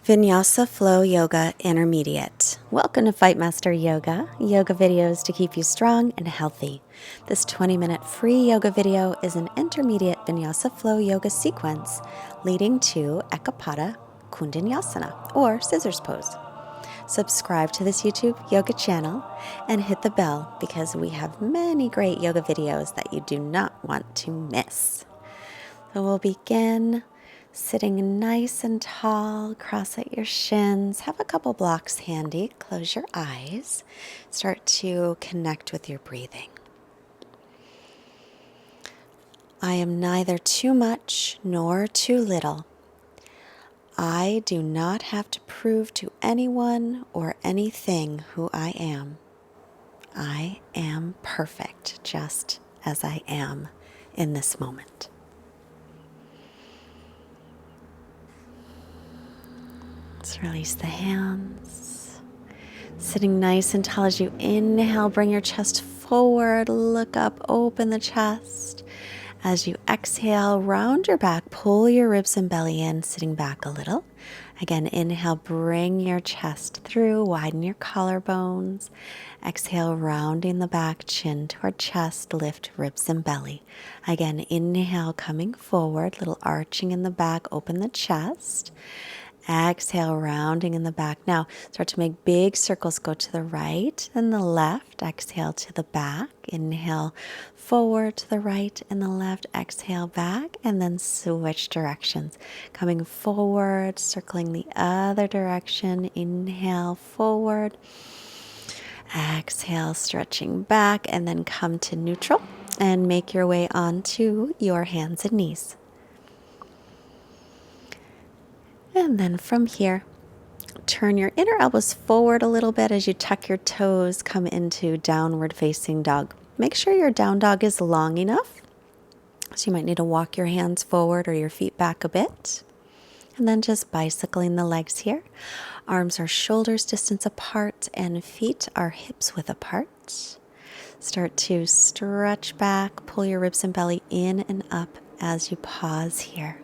Vinyasa Flow Yoga Intermediate. Welcome to Fightmaster Yoga, yoga videos to keep you strong and healthy. This 20-minute free yoga video is an intermediate Vinyasa Flow Yoga sequence leading to Ekapada Kundanyasana, or scissors pose. Subscribe to this YouTube yoga channel and hit the bell because we have many great yoga videos that you do not want to miss. So we'll begin sitting nice and tall, cross out your shins, have a couple blocks handy, close your eyes, start to connect with your breathing. I am neither too much nor too little. I do not have to prove to anyone or anything who I am. I am perfect just as I am in this moment. Let's release the hands. Sitting nice and tall as you inhale, bring your chest forward, look up, open the chest. As you exhale, round your back, pull your ribs and belly in, sitting back a little. Again, inhale, bring your chest through, widen your collarbones. Exhale, rounding the back, chin toward chest, lift ribs and belly. Again, inhale, coming forward, little arching in the back, open the chest. Exhale, rounding in the back. Now, start to make big circles. Go to the right and the left. Exhale to the back. Inhale, forward to the right and the left. Exhale, back, and then switch directions. Coming forward, circling the other direction. Inhale, forward. Exhale, stretching back, and then come to neutral and make your way onto your hands and knees. And then from here, turn your inner elbows forward a little bit as you tuck your toes, come into downward facing dog. Make sure your down dog is long enough. So you might need to walk your hands forward or your feet back a bit. And then just bicycling the legs here. Arms are shoulders distance apart and feet are hips width apart. Start to stretch back, pull your ribs and belly in and up as you pause here.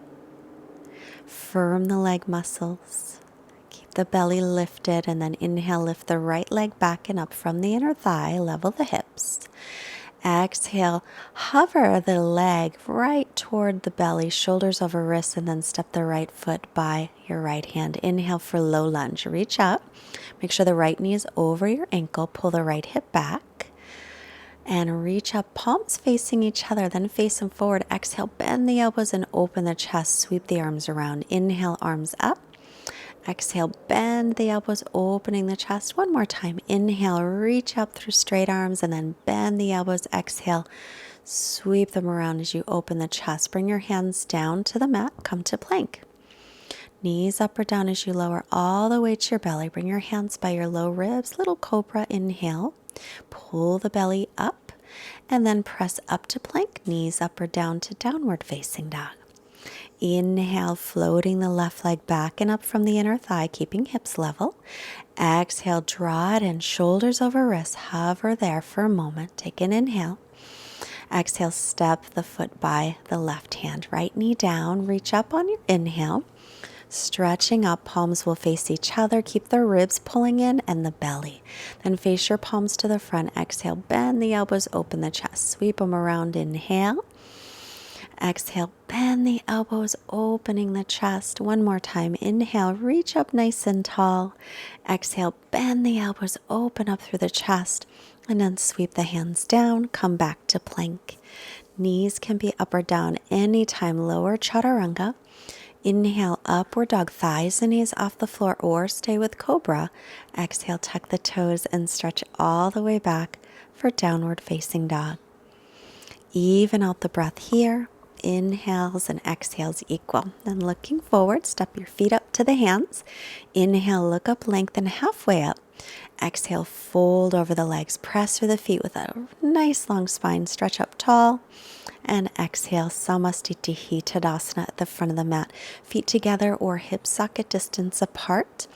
Firm the leg muscles, keep the belly lifted, and then inhale, lift the right leg back and up from the inner thigh, level the hips. Exhale, hover the leg right toward the belly, shoulders over wrists, and then step the right foot by your right hand. Inhale for low lunge, reach up, make sure the right knee is over your ankle, pull the right hip back. And reach up, palms facing each other, then face them forward. Exhale, bend the elbows and open the chest. Sweep the arms around. Inhale, arms up. Exhale, bend the elbows, opening the chest. One more time. Inhale, reach up through straight arms and then bend the elbows. Exhale, sweep them around as you open the chest. Bring your hands down to the mat. Come to plank. Knees up or down as you lower all the way to your belly. Bring your hands by your low ribs. Little cobra, inhale. Pull the belly up and then press up to plank, knees up or down to downward facing dog. Inhale, floating the left leg back and up from the inner thigh, keeping hips level. Exhale, draw it in, shoulders over wrists. Hover there for a moment. Take an inhale. Exhale, step the foot by the left hand. Right knee down, reach up on your inhale. Stretching up, palms will face each other. Keep the ribs pulling in and the belly. Then face your palms to the front. Exhale, bend the elbows, open the chest. Sweep them around, inhale. Exhale, bend the elbows, opening the chest. One more time. Inhale, reach up nice and tall. Exhale, bend the elbows, open up through the chest. And then sweep the hands down, come back to plank. Knees can be up or down anytime. Lower chaturanga. Inhale, upward dog, thighs and knees off the floor, or stay with cobra. Exhale, tuck the toes and stretch all the way back for downward facing dog. Even out the breath here. Inhales and exhales equal. Then looking forward, step your feet up to the hands. Inhale, look up, lengthen halfway up. Exhale, fold over the legs. Press through the feet with a nice long spine. Stretch up tall. And exhale, Samastiti Tadasana at the front of the mat. Feet together or hip socket distance apart.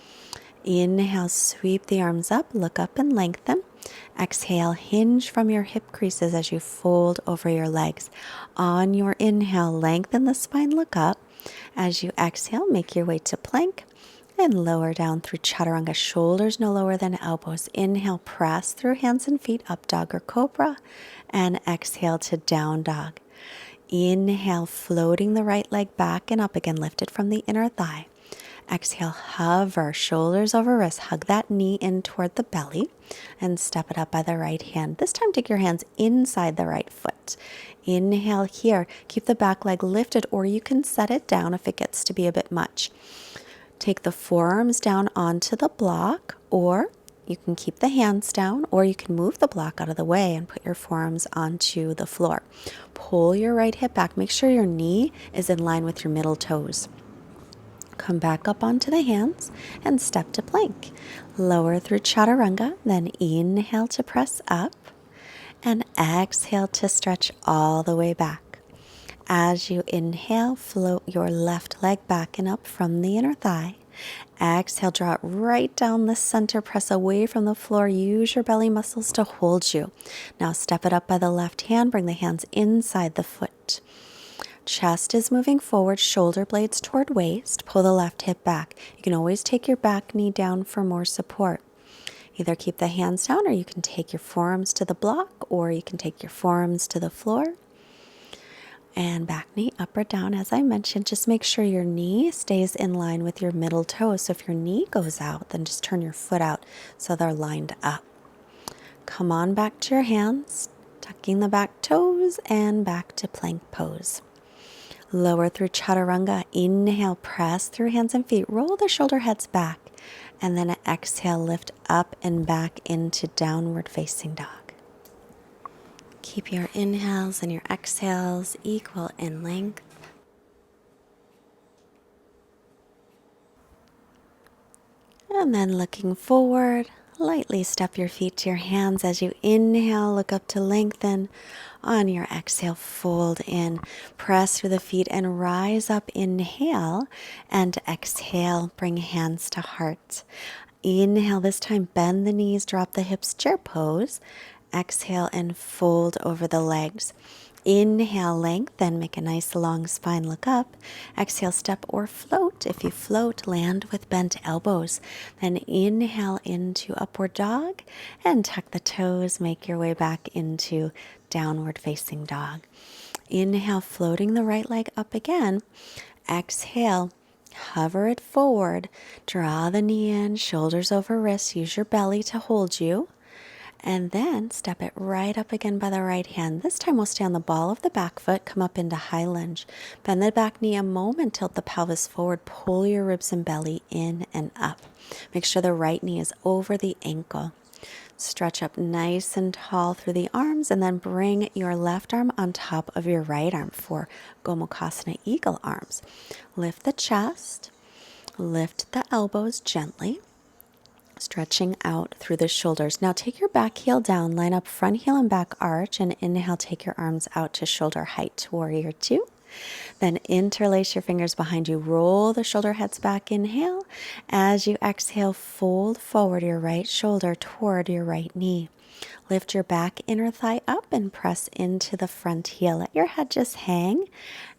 Inhale, sweep the arms up, look up and lengthen. Exhale, hinge from your hip creases as you fold over your legs. On your inhale, lengthen the spine, look up. As you exhale, make your way to plank. And lower down through chaturanga, shoulders no lower than elbows. Inhale, press through hands and feet, up dog or cobra. And exhale to down dog. Inhale, floating the right leg back and up again, lifted from the inner thigh. Exhale, hover, shoulders over wrists, hug that knee in toward the belly and step it up by the right hand. This time take your hands inside the right foot. Inhale here, keep the back leg lifted, or you can set it down if it gets to be a bit much. Take the forearms down onto the block, or you can keep the hands down, or you can move the block out of the way and put your forearms onto the floor. Pull your right hip back. Make sure your knee is in line with your middle toes. Come back up onto the hands and step to plank. Lower through chaturanga, then inhale to press up and exhale to stretch all the way back. As you inhale, float your left leg back and up from the inner thigh. Exhale, draw it right down the center, press away from the floor. Use your belly muscles to hold you. Now step it up by the left hand, bring the hands inside the foot. Chest is moving forward, shoulder blades toward waist. Pull the left hip back. You can always take your back knee down for more support. Either keep the hands down, or you can take your forearms to the block, or you can take your forearms to the floor. And back knee up or down. As I mentioned, just make sure your knee stays in line with your middle toes. So if your knee goes out, then just turn your foot out so they're lined up. Come on back to your hands, tucking the back toes and back to plank pose. Lower through chaturanga. Inhale, press through hands and feet. Roll the shoulder heads back. And then exhale, lift up and back into downward facing dog. Keep your inhales and your exhales equal in length. And then looking forward, lightly step your feet to your hands. As you inhale, look up to lengthen. On your exhale, fold in. Press through the feet and rise up. Inhale and exhale. Bring hands to heart. Inhale, this time bend the knees, drop the hips, chair pose. Exhale and fold over the legs. Inhale, lengthen, make a nice long spine, look up. Exhale, step or float. If you float, land with bent elbows. Then inhale into upward dog and tuck the toes, make your way back into downward facing dog. Inhale, floating the right leg up again. Exhale, hover it forward. Draw the knee in, shoulders over wrists. Use your belly to hold you. And then step it right up again by the right hand. This time we'll stay on the ball of the back foot, come up into high lunge. Bend the back knee a moment, tilt the pelvis forward, pull your ribs and belly in and up. Make sure the right knee is over the ankle. Stretch up nice and tall through the arms, and then bring your left arm on top of your right arm for Gomukhasana Eagle arms. Lift the chest, lift the elbows gently. Stretching out through the shoulders. Now take your back heel down, line up front heel and back arch, and inhale, take your arms out to shoulder height, warrior two. Then interlace your fingers behind you, roll the shoulder heads back, inhale. As you exhale, fold forward your right shoulder toward your right knee. Lift your back inner thigh up and press into the front heel. Let your head just hang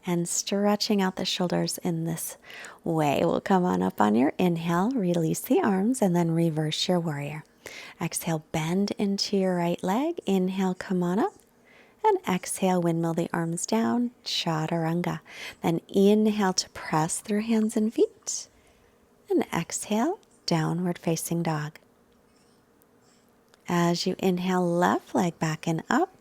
and stretching out the shoulders in this way. We'll come on up on your inhale, release the arms, and then reverse your warrior. Exhale, bend into your right leg. Inhale, come on up. And exhale, windmill the arms down, chaturanga. Then inhale to press through hands and feet. And exhale, downward facing dog. As you inhale, left leg back and up.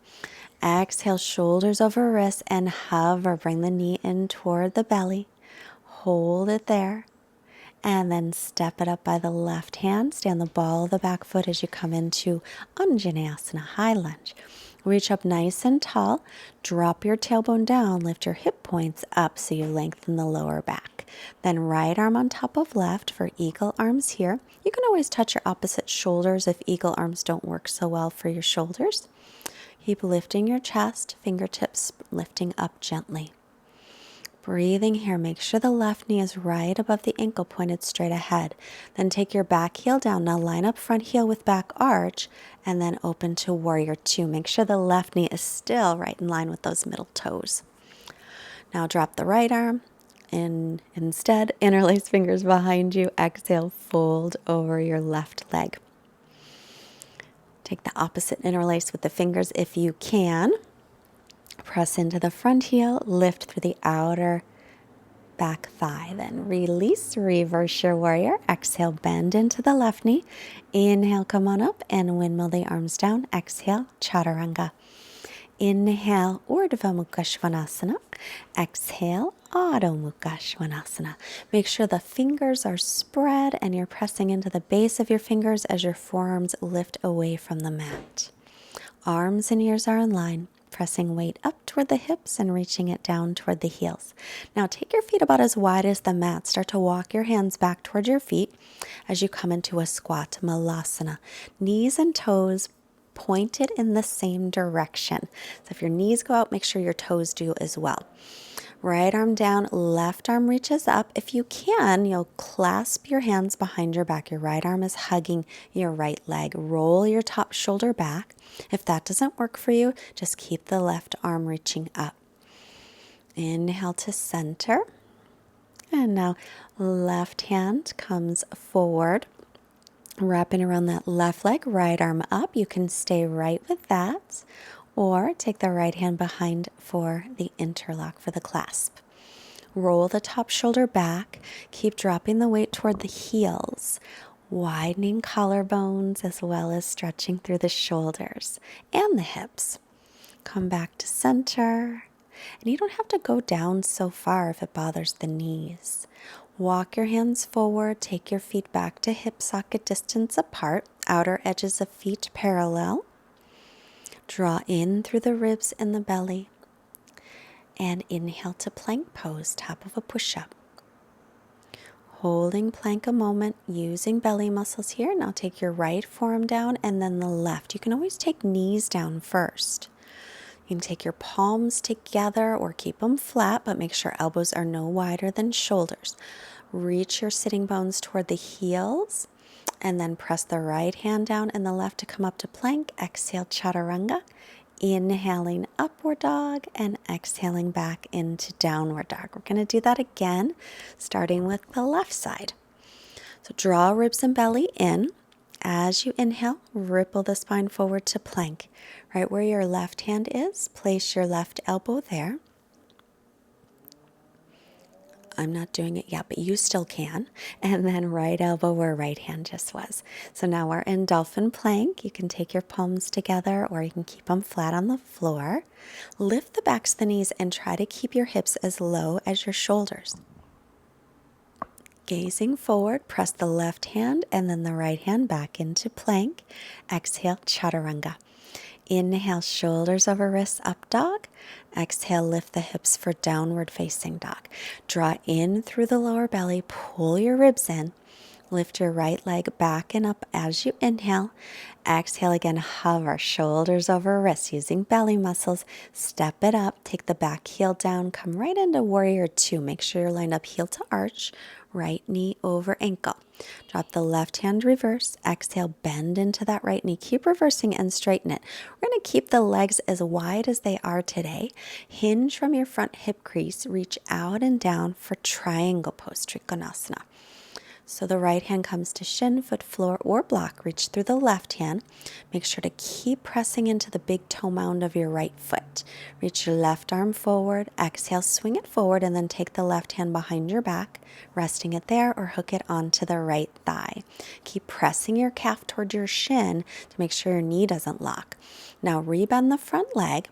Exhale, shoulders over wrists and hover. Bring the knee in toward the belly. Hold it there. And then step it up by the left hand. Stay on the ball of the back foot as you come into Anjaneyasana, high lunge. Reach up nice and tall. Drop your tailbone down. Lift your hip points up so you lengthen the lower back. Then right arm on top of left for eagle arms here. You can always touch your opposite shoulders if eagle arms don't work so well for your shoulders. Keep lifting your chest, fingertips lifting up gently. Breathing here, make sure the left knee is right above the ankle, pointed straight ahead. Then take your back heel down. Now line up front heel with back arch and then open to warrior two. Make sure the left knee is still right in line with those middle toes. Now drop the right arm Instead, interlace fingers behind you. Exhale, fold over your left leg. Take the opposite interlace with the fingers if you can. Press into the front heel, lift through the outer back thigh. Then release, reverse your warrior. Exhale, bend into the left knee. Inhale, come on up and windmill the arms down. Exhale, chaturanga. Inhale, Urdhva Mukha Svanasana. Exhale, Adho Mukha Svanasana. Make sure the fingers are spread and you're pressing into the base of your fingers as your forearms lift away from the mat. Arms and ears are in line, pressing weight up toward the hips and reaching it down toward the heels. Now take your feet about as wide as the mat. Start to walk your hands back toward your feet as you come into a squat malasana. Knees and toes pointed in the same direction. So if your knees go out, make sure your toes do as well. Right arm down, left arm reaches up. If you can, you'll clasp your hands behind your back. Your right arm is hugging your right leg. Roll your top shoulder back. If that doesn't work for you, just keep the left arm reaching up. Inhale to center. And now left hand comes forward. Wrapping around that left leg, right arm up. You can stay right with that, or take the right hand behind for the interlock, for the clasp. Roll the top shoulder back. Keep dropping the weight toward the heels, widening collarbones as well as stretching through the shoulders and the hips. Come back to center. And you don't have to go down so far if it bothers the knees. Walk your hands forward, take your feet back to hip socket distance apart, outer edges of feet parallel. Draw in through the ribs and the belly. And inhale to plank pose, top of a push-up. Holding plank a moment, using belly muscles here. Now take your right forearm down and then the left. You can always take knees down first. You can take your palms together or keep them flat, but make sure elbows are no wider than shoulders. Reach your sitting bones toward the heels and then press the right hand down and the left to come up to plank. Exhale, chaturanga. Inhaling upward dog and exhaling back into downward dog. We're going to do that again, starting with the left side. So draw ribs and belly in. As you inhale, ripple the spine forward to plank. Right where your left hand is, place your left elbow there. I'm not doing it yet, but you still can. And then right elbow where right hand just was. So now we're in Dolphin plank. You can take your palms together or you can keep them flat on the floor. Lift the backs of the knees and try to keep your hips as low as your shoulders. Gazing forward, press the left hand and then the right hand back into plank. Exhale, chaturanga. Inhale, shoulders over wrists, up dog. Exhale, lift the hips for downward facing dog. Draw in through the lower belly, pull your ribs in. Lift your right leg back and up as you inhale. Exhale again, hover, shoulders over wrists using belly muscles. Step it up, take the back heel down, come right into warrior two. Make sure you're lined up heel to arch, right knee over ankle. Drop the left hand, reverse. Exhale, bend into that right knee. Keep reversing and straighten it. We're going to keep the legs as wide as they are today. Hinge from your front hip crease. Reach out and down for triangle pose, Trikonasana. So the right hand comes to shin, foot, floor, or block. Reach through the left hand. Make sure to keep pressing into the big toe mound of your right foot. Reach your left arm forward. Exhale, swing it forward, and then take the left hand behind your back, resting it there, or hook it onto the right thigh. Keep pressing your calf toward your shin to make sure your knee doesn't lock. Now rebend the front leg.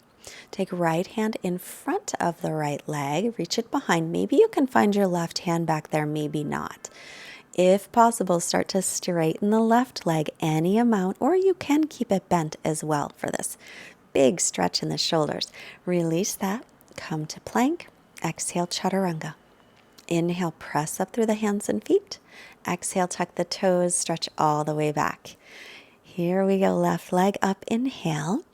Take right hand in front of the right leg. Reach it behind. Maybe you can find your left hand back there, maybe not. If possible, start to straighten the left leg any amount, or you can keep it bent as well for this big stretch in the shoulders. Release that, come to plank, exhale, chaturanga. Inhale, press up through the hands and feet. Exhale, tuck the toes, stretch all the way back. Here we go, left leg up, inhale.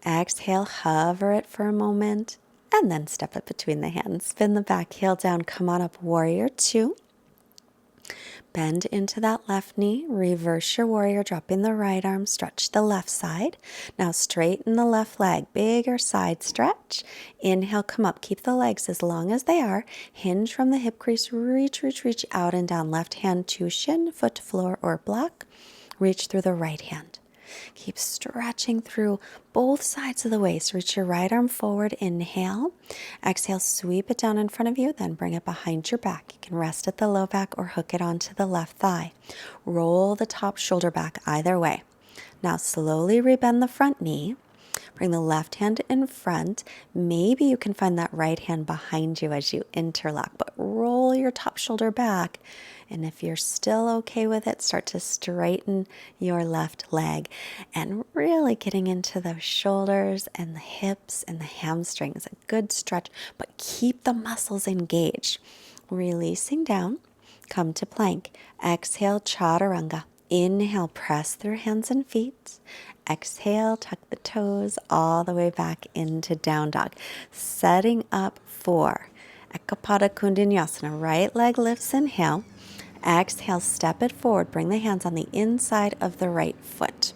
Exhale, hover it for a moment, and then step it between the hands. Spin the back heel down, come on up, warrior two. Bend into that left knee, reverse your warrior, dropping the right arm, stretch the left side. Now straighten the left leg, bigger side stretch. Inhale, come up, keep the legs as long as they are. Hinge from the hip crease, reach, reach, reach out and down. Left hand to shin, foot to floor or block. Reach through the right hand. Keep stretching through both sides of the waist. Reach your right arm forward. Inhale. Exhale, sweep it down in front of you, then bring it behind your back. You can rest at the low back or hook it onto the left thigh. Roll the top shoulder back either way. Now slowly rebend the front knee. Bring the left hand in front. Maybe you can find that right hand behind you as you interlock, but roll your top shoulder back. And if you're still okay with it, start to straighten your left leg and really getting into those shoulders and the hips and the hamstrings. A good stretch, but keep the muscles engaged. Releasing down, come to plank. Exhale, chaturanga. Inhale, press through hands and feet. Exhale, tuck the toes all the way back into down dog. Setting up for Ekapada Kundinasana. Right leg lifts, inhale. Exhale, step it forward. Bring the hands on the inside of the right foot.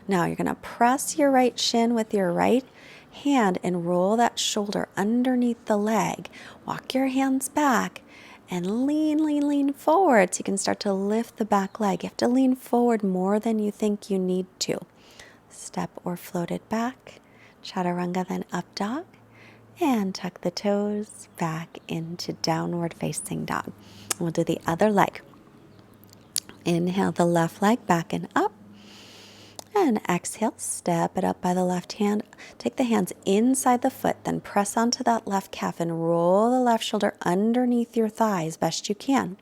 Now you're going to press your right shin with your right hand and roll that shoulder underneath the leg. Walk your hands back and lean forward so you can start to lift the back leg. You have to lean forward more than you think you need to. Step or float it back. Chaturanga, then up dog. And tuck the toes back into downward facing dog. We'll do the other leg. Inhale the left leg back and up. And exhale, step it up by the left hand. Take the hands inside the foot, then press onto that left calf and roll the left shoulder underneath your thigh as best you can.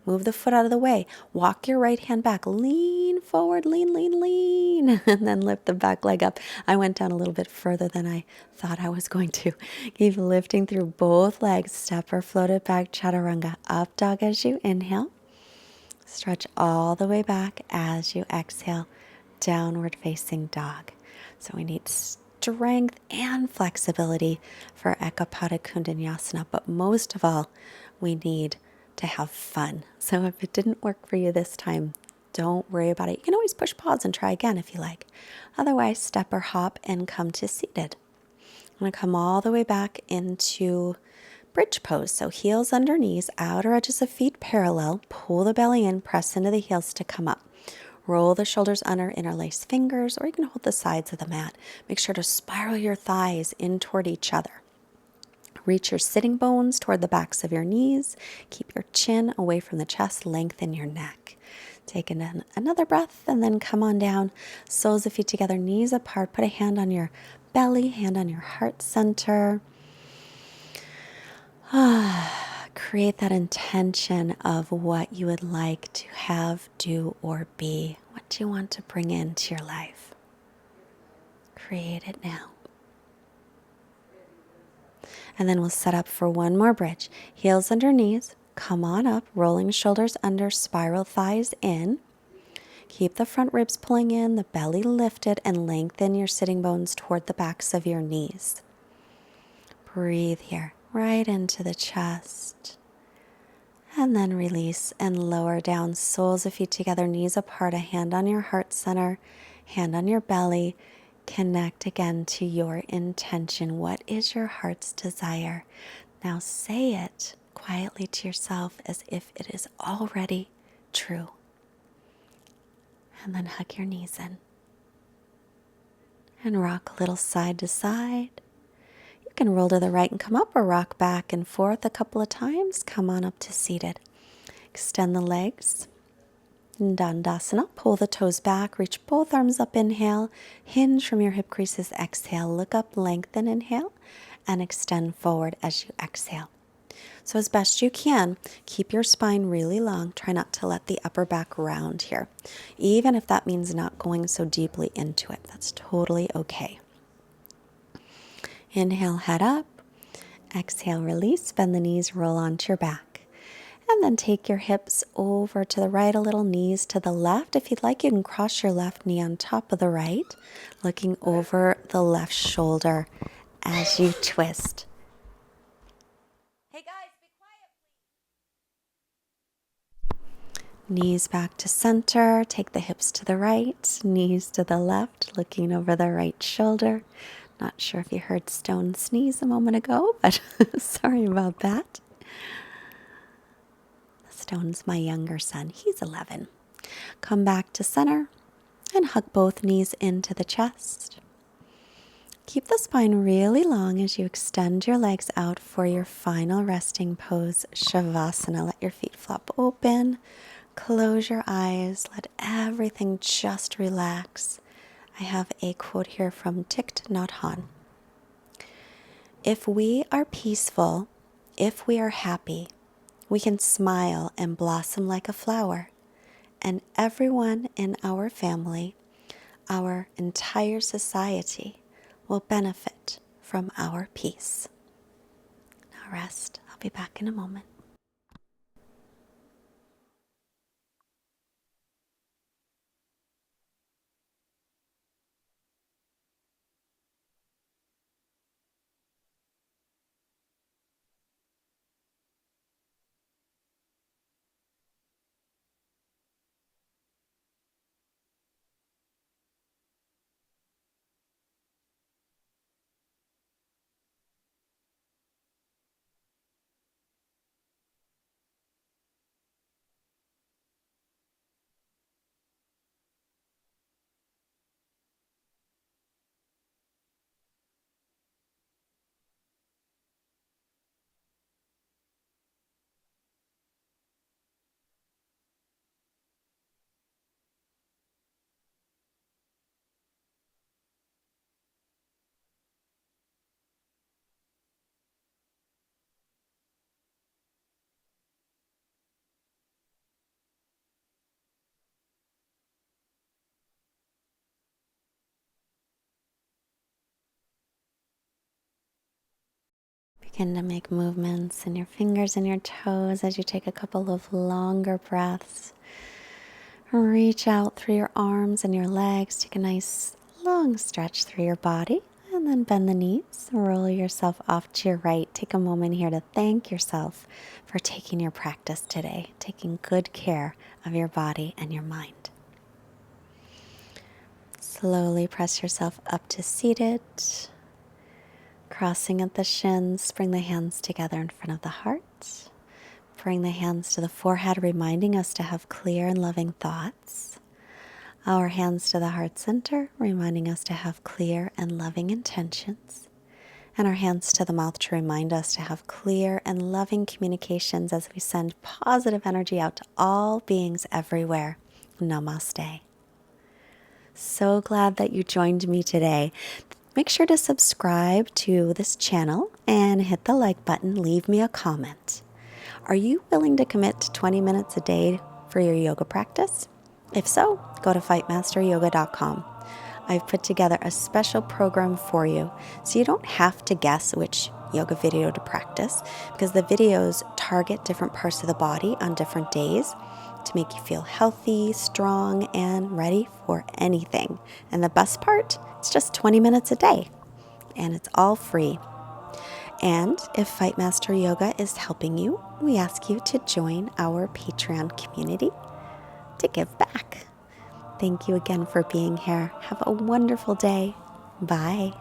Move the foot out of the way. Walk your right hand back. Lean forward, lean. And then lift the back leg up. I went down a little bit further than I thought I was going to. Keep lifting through both legs. Step or float it back. Chaturanga. Up dog as you inhale. Stretch all the way back as you exhale. Downward facing dog. So we need strength and flexibility for Ekapada Kundinasana, but most of all, we need to have fun. So if it didn't work for you this time, don't worry about it. You can always push pause and try again if you like. Otherwise, step or hop and come to seated. I'm going to come all the way back into bridge pose. So heels under knees, outer edges of feet parallel. Pull the belly in, press into the heels to come up. Roll the shoulders under, interlace fingers, or you can hold the sides of the mat. Make sure to spiral your thighs in toward each other. Reach your sitting bones toward the backs of your knees. Keep your chin away from the chest. Lengthen your neck. Take in another breath and then come on down. Soles of feet together, knees apart. Put a hand on your belly, hand on your heart center. Create that intention of what you would like to have, do, or be. What do you want to bring into your life? Create it now. And then we'll set up for one more bridge. Heels under knees. Come on up. Rolling shoulders under. Spiral thighs in. Keep the front ribs pulling in. The belly lifted. And lengthen your sitting bones toward the backs of your knees. Breathe here. Right into the chest. And then release and lower down. Soles of feet together, knees apart. A hand on your heart center. Hand on your belly. Connect again to your intention. What is your heart's desire? Now say it quietly to yourself as if it is already true. And then hug your knees in. And rock a little side to side. You can roll to the right and come up or rock back and forth a couple of times. Come on up to seated. Extend the legs. Dandasana. Pull the toes back. Reach both arms up. Inhale. Hinge from your hip creases. Exhale. Look up. Lengthen. Inhale. And extend forward as you exhale. So as best you can, keep your spine really long. Try not to let the upper back round here. Even if that means not going so deeply into it. That's totally okay. Inhale, head up. Exhale, release. Bend the knees, roll onto your back. And then take your hips over to the right a little, knees to the left. If you'd like, you can cross your left knee on top of the right, looking over the left shoulder as you twist. Hey guys, be quiet, Knees back to center. Take the hips to the right, knees to the left, looking over the right shoulder. Not sure if you heard Stone sneeze a moment ago, but sorry about that. Stone's my younger son. He's 11. Come back to center and hug both knees into the chest. Keep the spine really long as you extend your legs out for your final resting pose, Savasana. Let your feet flop open. Close your eyes. Let everything just relax. I have a quote here from Thich Nhat Hanh. If we are peaceful, if we are happy, we can smile and blossom like a flower, and everyone in our family, our entire society, will benefit from our peace. Now rest. I'll be back in a moment. Begin to make movements in your fingers and your toes as you take a couple of longer breaths. Reach out through your arms and your legs. Take a nice long stretch through your body. And then bend the knees. Roll yourself off to your right. Take a moment here to thank yourself for taking your practice today, taking good care of your body and your mind. Slowly press yourself up to seated. Crossing at the shins, bring the hands together in front of the heart. Bring the hands to the forehead, reminding us to have clear and loving thoughts. Our hands to the heart center, reminding us to have clear and loving intentions. And our hands to the mouth to remind us to have clear and loving communications as we send positive energy out to all beings everywhere. Namaste. So glad that you joined me today. Make sure to subscribe to this channel and hit the like button. Leave me a comment. Are you willing to commit to 20 minutes a day for your yoga practice? If so, go to fightmasteryoga.com. I've put together a special program for you, so you don't have to guess which yoga video to practice, because the videos target different parts of the body on different days to make you feel healthy, strong, and ready for anything. And the best part, it's just 20 minutes a day, and it's all free. And if Fightmaster Yoga is helping you, we ask you to join our Patreon community to give back. Thank you again for being here. Have a wonderful day. Bye.